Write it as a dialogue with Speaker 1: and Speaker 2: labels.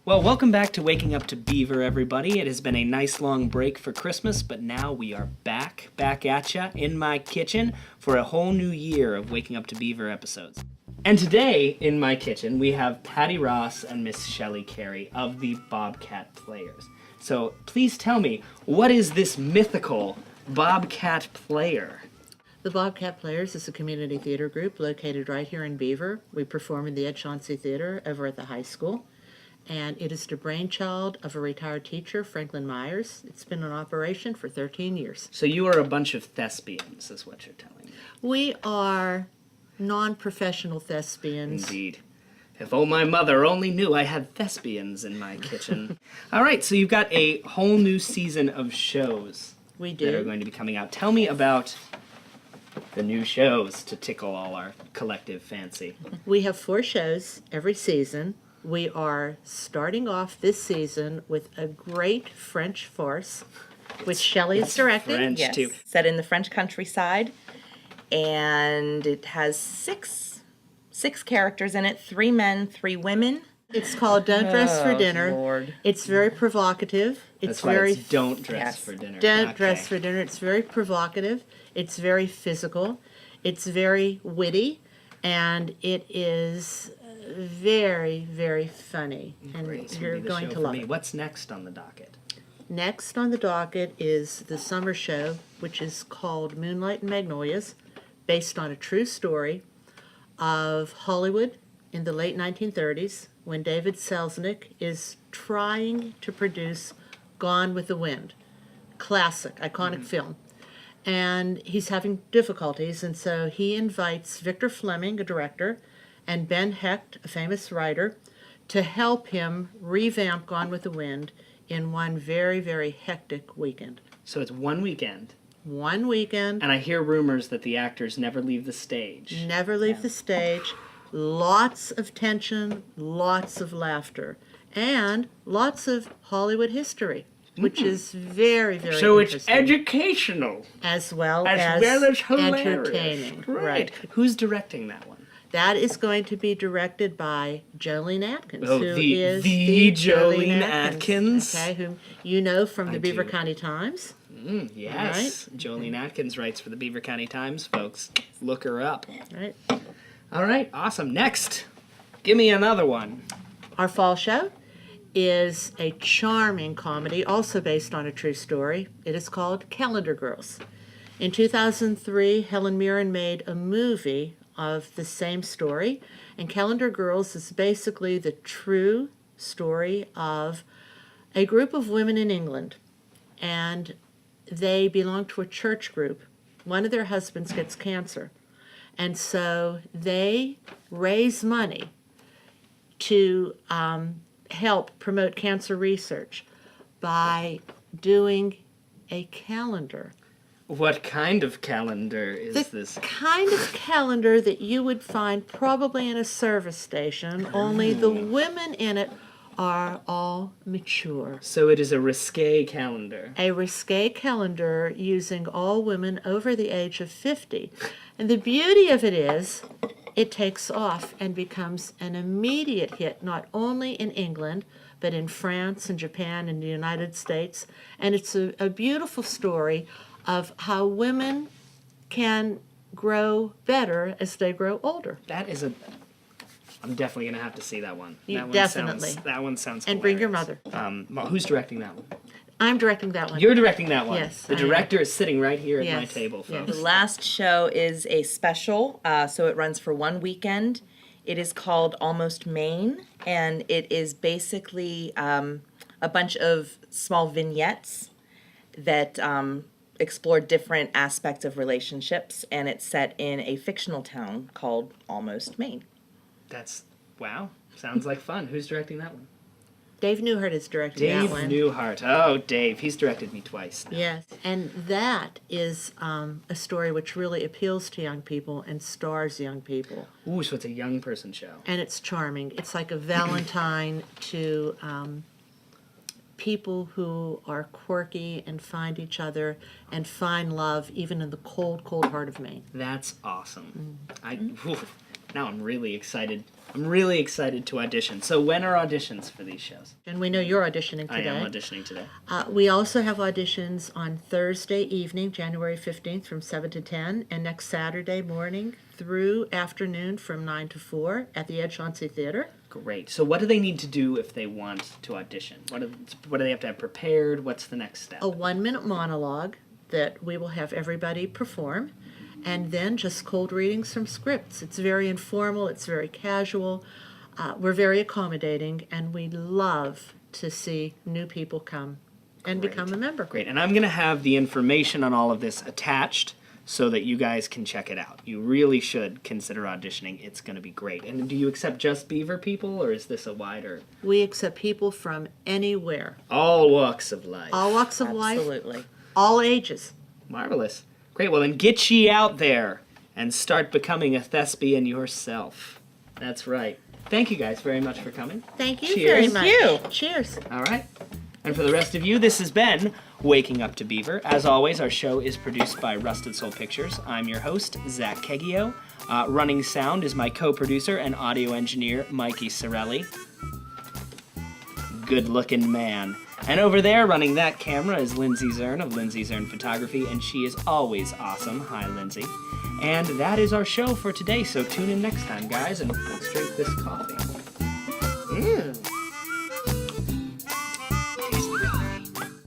Speaker 1: Well, welcome back to Waking Up to Beaver, everybody. It has been a nice long break for Christmas, but now we are back at ya in my kitchen for a whole new year of Waking Up to Beaver episodes. And today, in my kitchen, we have Patty Ross and Miss Shelley Carey of the Bobcat Players. So please tell me, what is this mythical Bobcat Player?
Speaker 2: The Bobcat Players is a community theater group located right here in Beaver. We perform in the Ed Chauncey Theater over at the high school. And it is the brainchild of a retired teacher, Franklin Myers. It's been in operation for 13 years.
Speaker 1: So you are a bunch of thespians, is what you're telling me.
Speaker 2: We are non-professional thespians.
Speaker 1: Indeed. If my mother only knew I had thespians in my kitchen. All right, so you've got a whole new season of shows
Speaker 2: We do.
Speaker 1: that are going to be coming out. Tell me about the new shows to tickle all our collective fancy.
Speaker 2: We have 4 shows every season. We are starting off this season with a great French farce, which Shelley is directing.
Speaker 1: French,
Speaker 3: Yes,
Speaker 1: too.
Speaker 3: set in the French countryside, and it has six characters in it, 3 men, 3 women.
Speaker 2: It's called Don't Dress for Dinner.
Speaker 3: Lord.
Speaker 2: It's very provocative.
Speaker 1: That's why it's don't dress
Speaker 3: Yes.
Speaker 1: for dinner.
Speaker 2: Don't
Speaker 1: Okay.
Speaker 2: dress for dinner. It's very provocative. It's very physical. It's very witty, and it is very, very funny. And
Speaker 1: Great, it's
Speaker 2: you're
Speaker 1: gonna be the
Speaker 2: going
Speaker 1: show
Speaker 2: to
Speaker 1: for
Speaker 2: love
Speaker 1: me.
Speaker 2: it.
Speaker 1: What's next on the docket?
Speaker 2: Next on the docket is the summer show, which is called Moonlight and Magnolias, based on a true story of Hollywood in the late 1930s when David Selznick is trying to produce Gone with the Wind, classic, iconic film. And he's having difficulties, and so he invites Victor Fleming, a director, and Ben Hecht, a famous writer, to help him revamp Gone with the Wind in one very, very hectic weekend.
Speaker 1: So it's one weekend,
Speaker 2: One weekend,
Speaker 1: and I hear rumors that the actors never leave the stage.
Speaker 2: never leave the stage, lots of tension, lots of laughter, and lots of Hollywood history, which is very, very
Speaker 1: So it's
Speaker 2: interesting.
Speaker 1: educational
Speaker 2: as well
Speaker 1: as hilarious.
Speaker 2: entertaining.
Speaker 1: Right. Who's directing that one?
Speaker 2: That is going to be directed by Jolene Atkins,
Speaker 1: Oh,
Speaker 2: who
Speaker 1: the
Speaker 2: is
Speaker 1: Jolene Atkins.
Speaker 2: Okay, whom you know from the
Speaker 1: I
Speaker 2: Beaver
Speaker 1: do.
Speaker 2: County Times.
Speaker 1: Yes. Jolene Atkins writes for the Beaver County Times, folks. Look her up.
Speaker 2: Right.
Speaker 1: All right, awesome. Next, give me another one.
Speaker 2: Our fall show is a charming comedy, also based on a true story. It is called Calendar Girls. In 2003, Helen Mirren made a movie of the same story, and Calendar Girls is basically the true story of a group of women in England, and they belong to a church group. One of their husbands gets cancer, and so they raise money to help promote cancer research by doing a calendar.
Speaker 1: What kind of calendar is
Speaker 2: The
Speaker 1: this?
Speaker 2: kind of calendar that you would find probably in a service station, only the women in it are all mature.
Speaker 1: So it is a risque calendar.
Speaker 2: A risque calendar using all women over the age of 50. And the beauty of it is, it takes off and becomes an immediate hit, not only in England, but in France and Japan and the United States. And it's a beautiful story of how women can grow better as they grow older.
Speaker 1: That is a. I'm definitely gonna have to see that one.
Speaker 2: You
Speaker 1: that one
Speaker 2: definitely.
Speaker 1: That one sounds.
Speaker 2: And bring your
Speaker 1: hilarious. Well, who's directing that one?
Speaker 2: I'm directing that one.
Speaker 1: You're directing that one.
Speaker 2: Yes,
Speaker 1: The
Speaker 2: I am.
Speaker 1: director is sitting right here at my
Speaker 2: Yes,
Speaker 1: table,
Speaker 2: yes.
Speaker 1: folks.
Speaker 3: The last show is a special, so it runs for one weekend. It is called Almost Maine, and it is basically a bunch of small vignettes that explore different aspects of relationships, and it's set in a fictional town called Almost Maine.
Speaker 1: That's wow. Sounds like fun. Who's directing that one?
Speaker 2: Dave Newhart is directing
Speaker 1: Dave
Speaker 2: that one.
Speaker 1: Newhart. Oh, Dave. He's directed me twice now.
Speaker 2: Yes, and that is a story which really appeals to young people and stars young people.
Speaker 1: Ooh, so it's a young person show.
Speaker 2: And it's charming. It's like a Valentine to people who are quirky and find each other and find love even in the cold, cold heart of Maine.
Speaker 1: That's awesome. Now I'm really excited. I'm really excited to audition. So when are auditions for these shows?
Speaker 2: And we know you're auditioning today.
Speaker 1: I am auditioning today.
Speaker 2: We also have auditions on Thursday evening, January 15th from 7 to 10, and next Saturday morning through afternoon from 9 to 4 at the Ed Chauncey Theater.
Speaker 1: Great. So what do they need to do if they want to audition? What do they have to have prepared? What's the next step?
Speaker 2: A 1-minute monologue that we will have everybody perform, and then just cold readings from scripts. It's very informal, it's very casual, we're very accommodating, and we love to see new people come and become a member.
Speaker 1: Great. And I'm going to have the information on all of this attached so that you guys can check it out. You really should consider auditioning. It's going to be great. And do you accept just Beaver people, or is this a wider?
Speaker 2: We accept people from anywhere.
Speaker 1: All walks of life.
Speaker 2: All walks of life.
Speaker 3: Absolutely.
Speaker 2: All ages.
Speaker 1: Marvelous. Great. Well, then get ye out there and start becoming a thespian yourself. That's right. Thank you guys very much for coming.
Speaker 2: Thank you
Speaker 1: Cheers.
Speaker 2: very much.
Speaker 3: Thank you.
Speaker 2: Cheers.
Speaker 1: All right. And for the rest of you, this has been Waking Up to Beaver. As always, our show is produced by Rusted Soul Pictures. I'm your host, Zach Keggio. Running sound is my co-producer and audio engineer, Mikey Sorelli. Good-looking man. And over there, running that camera, is Lindsay Zern of Lindsay Zern Photography, and she is always awesome. Hi, Lindsay. And that is our show for today, so tune in next time, guys, and let's drink this coffee.